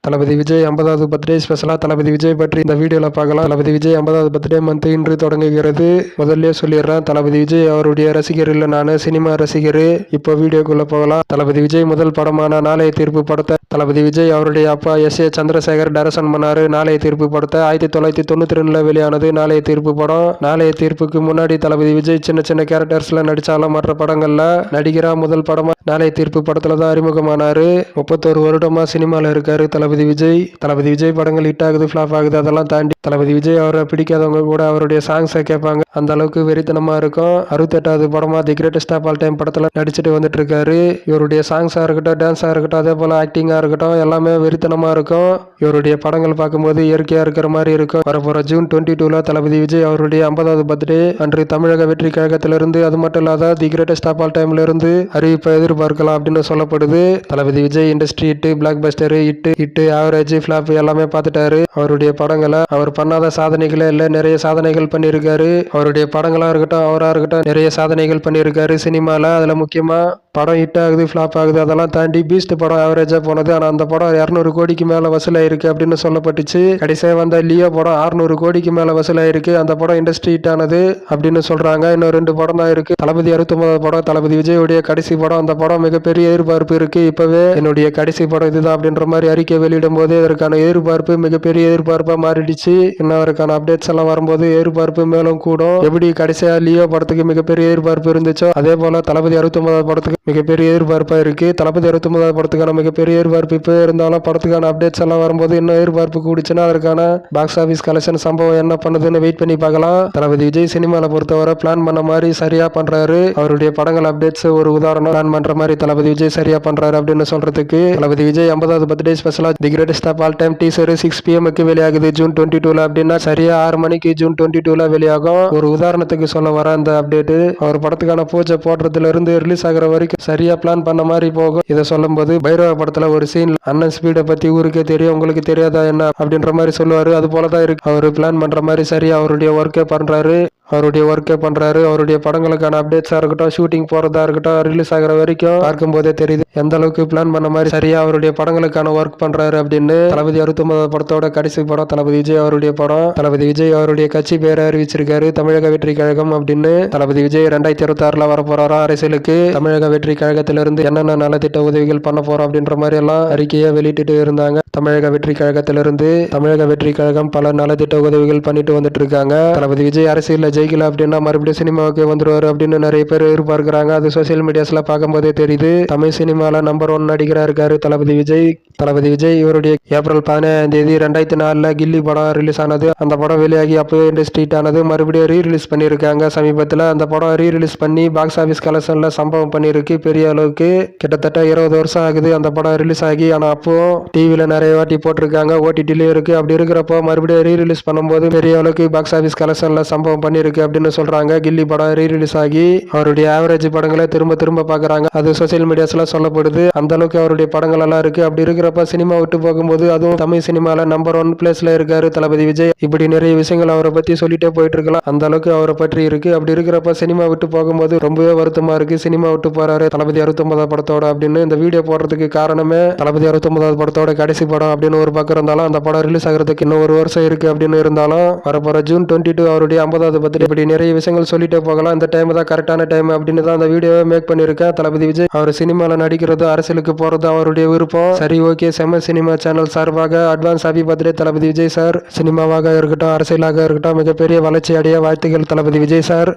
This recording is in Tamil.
தளபதி விஜய் 50வது பர்த்டே ஸ்பெஷலாக தளபதி விஜய் பற்றி இந்த வீடியோவில் பார்க்கலாம். தளபதி விஜய் 50வது பர்த்டே மந்த் இன்று தொடங்குகிறது. முதல்ல சொல்லிடுறேன், தளபதி விஜய் அவருடைய ரசிகர் இல்லை, நான் சினிமா ரசிகர். இப்போ வீடியோக்குள்ளே போகலாம். தளபதி விஜய் முதல் படமான நாளைய தீர்ப்பு படத்தை தளபதி விஜய் அவருடைய அப்பா எஸ்.ஏ. சந்திரசேகர் டைரக்ஷன் பண்ணாரு. நாளைய தீர்ப்பு படத்தை 1992 வெளியானது நாளைய தீர்ப்பு படம். நாளைய தீர்ப்புக்கு முன்னாடி தளபதி விஜய் சின்ன சின்ன கேரக்டர்ஸ்ல நடிச்சாலும் மற்ற படங்கள்ல நடிகரா முதல் படமா நாளைய தீர்ப்பு படத்துல தான் அறிமுகமானாரு. 31 வருடமா சினிமால இருக்காரு தளபதி விஜய். தளபதி விஜய் படங்கள் ஹிட் ஆகுது, ஃபிளாப் ஆகுது, அதெல்லாம் தாண்டி தளபதி விஜய் அவரை பிடிக்காதவங்க கூட அவருடைய சாங்ஸை கேட்பாங்க. அந்த அளவுக்கு வெறித்தனமா இருக்கும். 68வது படமா the greatest of all time படத்துல நடிச்சுட்டு வந்துட்டு இருக்காரு. இவருடைய சாங்ஸா இருக்கட்டும், டான்ஸா இருக்கட்டும், அதே போல ஆக்டிங்கா இருக்கட்டும், எல்லாமே வெறித்தனமா இருக்கும். இவருடைய படங்கள் பார்க்கும்போது இயற்கையா இருக்கிற மாதிரி இருக்கும். வரப்போற ஜூன் 22 தளபதி விஜய் அவருடைய 50வது பர்த்டே அன்று தமிழக வெற்றி கழகத்திலிருந்து, அது மட்டும் இல்லாத தி கிரேட்டஸ்ட் ஆஃப் ஆல் டைம்ல இருந்து அறிவிப்பை எதிர்பார்க்கலாம் அப்படின்னு சொல்லப்படுது. Thalapathy Vijay industry hit, blockbuster hit, average, flop எல்லாமே பார்த்துட்டாரு. அவருடைய படங்களை அவர் பண்ணாத சாதனைகளே இல்லை, நிறைய சாதனைகள் பண்ணியிருக்காரு. அவருடைய படங்களா இருக்கட்டும், அவரா இருக்கட்டும், நிறைய சாதனைகள் பண்ணியிருக்காரு சினிமால. அதுல முக்கியமா படம் ஹிட் ஆகுது, ஃபிளாப் ஆகுது, அதெல்லாம் தாண்டி பீஸ்ட் படம் ஆவரேஜா போனது. ஆனா அந்த படம் 200 கோடிக்கு மேல வசூலாயிருக்கு அப்படின்னு சொல்லப்பட்டுச்சு. கடைசியா வந்த லியோ படம் 600 கோடிக்கு மேல வசூலாயிருக்கு. அந்த படம் இண்டஸ்ட்ரி ஹிட் ஆனது அப்படின்னு சொல்றாங்க. இன்னும் 2 படம் தான் இருக்கு. தளபதி 69வது படம் தளபதி விஜயுடைய கடைசி படம். அந்த படம் மிகப்பெரிய எதிர்பார்ப்பு இருக்கு. இப்பவே என்னுடைய கடைசி படம் இதுதான் அப்படின்ற மாதிரி அறிக்கை வெளியிடும் போது இதற்கான எதிர்பார்ப்பு மிகப்பெரிய எதிர்பார்ப்பா மாறிடுச்சு. இன்னும் அதற்கான அப்டேட்ஸ் எல்லாம் வரும்போது எதிர்பார்ப்பு மேலும் கூடும். எப்படி கடைசியா லியோ படத்துக்கு மிகப்பெரிய எதிர்பார்ப்பு இருந்துச்சோ, அதே போல தளபதி 69வது படத்துக்கு மிகப்பெரிய எதிர்பார்ப்பா இருக்கு. தளபதி 69வது படத்துக்கான மிகப்பெரிய எதிர்பார்ப்பு இப்போ இருந்தாலும் படத்துக்கான அப்டேட்ஸ் எல்லாம் வரும்போது இன்னும் எதிர்பார்ப்பு கூடிச்சுன்னா அதற்கான பாக்ஸ் ஆபீஸ் கலெக்ஷன் சம்பவம் என்ன பண்ணுதுன்னு வெயிட் பண்ணி பார்க்கலாம். தளபதி விஜய் சினிமால பொறுத்தவரை பிளான் பண்ண மாதிரி சரியா பண்றாரு. அவருடைய படங்கள் அப்டேட்ஸ் ஒரு உதாரணம். பிளான் பண்ற மாதிரி தளபதி விஜய் சரியா பண்றாரு அப்படின்னு சொல்றதுக்கு தளபதி விஜய் 50வது பர்த்டே ஸ்பெஷலா the greatest of all time teaser 6 PM வெளியாகுது ஜூன் 22 அப்படின்னா சரியா 6 மணிக்கு ஜூன் 22 வெளியாகும். ஒரு உதாரணத்துக்கு சொல்ல வர அந்த அப்டேட் அவர் படத்துக்கான பூஜை போடுறதுல இருந்து ரிலீஸ் ஆகிற வரைக்கும் சரியா பிளான் பண்ண மாதிரி போகும். இதை சொல்லும் போது பைரவ படத்துல ஒரு சீன் அண்ணன் ஸ்பீடை பத்தி ஊருக்கே தெரியும், உங்களுக்கு தெரியாதா என்ன அப்படின்ற மாதிரி சொல்லுவாரு. அது போலதான் இருக்கு. அவரு பிளான் பண்ற மாதிரி சரியா அவருடைய ஒர்க்கே பண்றாரு. அவருடைய படங்களுக்கான அப்டேட்ஸா இருக்கட்டும், ஷூட்டிங் போறதா இருக்கட்டும், ரிலீஸ் ஆகிற வரைக்கும் பார்க்கும் போதே தெரியுது எந்த அளவுக்கு பிளான் பண்ண மாதிரி சரியா அவருடைய படங்களுக்கான ஒர்க் பண்றாரு அப்படின்னு. தளபதி 69வது படத்தோட கடைசி படம் தளபதி விஜய் அவருடைய படம். தளபதி விஜய் அவருடைய கட்சி பேரை அறிவிச்சிருக்காரு, தமிழக வெற்றி கழகம் அப்படின்னு. தளபதி விஜய் 2026 வர போறாரா அரசியலுக்கு. தமிழக வெற்றி கழகத்திலிருந்து என்னென்ன நலத்திட்ட உதவிகள் பண்ண போறோம் அப்படின்ற மாதிரி எல்லாம் அறிக்கையை வெளியிட்டு இருந்தாங்க. தமிழக வெற்றி கழகத்திலிருந்து தமிழக வெற்றி கழகம் பல நலத்திட்ட உதவிகள் பண்ணிட்டு வந்துட்டு இருக்காங்க. தளபதி விஜய் அரசியல் ஜெயிக்கல அப்படின்னா மறுபடியும் சினிமாவுக்கு வந்துருவாரு அப்படின்னு நிறைய பேர் எதிர்பார்க்கிறாங்க. அது சோசியல் மீடியாஸ்ல பார்க்கும் போதே தெரியுது. தமிழ் சினிமால நம்பர் 1 நடிகரா இருக்காரு தளபதி விஜய். தளபதி விஜய் இவருடைய ஏப்ரல் 15 2004 கில்லி படம் ரிலீஸ் ஆனது. அந்த படம் வெளியாகி அப்பவே இண்டஸ்ட்ரி ஹிட் ஆனது. மறுபடியும் ரீரிலீஸ் பண்ணியிருக்காங்க சமீபத்தில். அந்த படம் ரீரிலீஸ் பண்ணி பாக்ஸ் ஆபீஸ் கலெக்ஷன்ல சம்பவம் பண்ணியிருக்கு பெரிய அளவுக்கு. கிட்டத்தட்ட 20 வருஷம் ஆகுது அந்த படம் ரிலீஸ் ஆகி. ஆனா அப்போ டிவில நிறைய வாட்டி போட்டிருக்காங்க, ஓடிடிலயும் இருக்கு. அப்படி இருக்கிறப்போ மறுபடியும் ரீரிலீஸ் பண்ணும்போது பெரிய அளவுக்கு பாக்ஸ் ஆபீஸ் கலெக்ஷன்ல சம்பவம் பண்ணியிருக்கு அப்படின்னு சொல்றாங்க. கில்லி படம் ரீரிலீஸ் ஆகி அவருடைய ஆவரேஜ் படங்களை திரும்ப திரும்ப பாக்குறாங்க. அது சோசியல் மீடியாஸ்ல சொல்லப்படுது. அந்த அளவுக்கு அவருடைய படங்கள் எல்லாம் இருக்கு. அப்படி இருக்கிறப்ப சினிமா விட்டு போகும்போது அதுவும் தமிழ் சினிமால நம்பர் 1 பிளேஸ்ல இருக்காரு தளபதி விஜய். இப்படி நிறைய விஷயங்கள் அவரை பத்தி சொல்லிட்டே போயிட்டு இருக்கலாம். அந்த அளவுக்கு அவரை பற்றி இருக்கு. அப்படி இருக்கிறப்ப சினிமா விட்டு போகும்போது ரொம்பவே வருத்தமா இருக்கு. சினிமா விட்டு போறாரு தளபதி 69வது படத்தோட அப்படின்னு. இந்த வீடியோ போடுறதுக்கு காரணமே தளபதி 69வது படத்தோட கடைசி படம் அப்படின்னு ஒரு பக்கம் இருந்தாலும் அந்த படம் ரிலீஸ் ஆகிறதுக்கு இன்னும் 1 வருஷம் இருக்கு அப்படின்னு இருந்தாலும் வரப்போற ஜூன் 22 அவருடைய 50வது பர்த்டே. இப்படி நிறைய விஷயங்கள் சொல்லிட்டே போகலாம். இந்த டைம் தான் கரெக்டான டைம் அப்படின்னு தான் அந்த வீடியோவை மேக் பண்ணியிருக்கேன். தளபதி விஜய் அவர் சினிமால நடிக்கிறது, அரசியலுக்கு போறது அவருடைய விருப்பம். சரி, ஓகே. செம்ம சினிமா சேனல் சார்பாக அட்வான்ஸ் ஹாப்பி பர்த்டே தளபதி விஜய் சார். சினிமாவாக இருக்கட்டும், அரசியலாக இருக்கட்டும், மிகப்பெரிய வளர்ச்சி அடைய வாழ்த்துக்கள் தளபதி விஜய் சார்.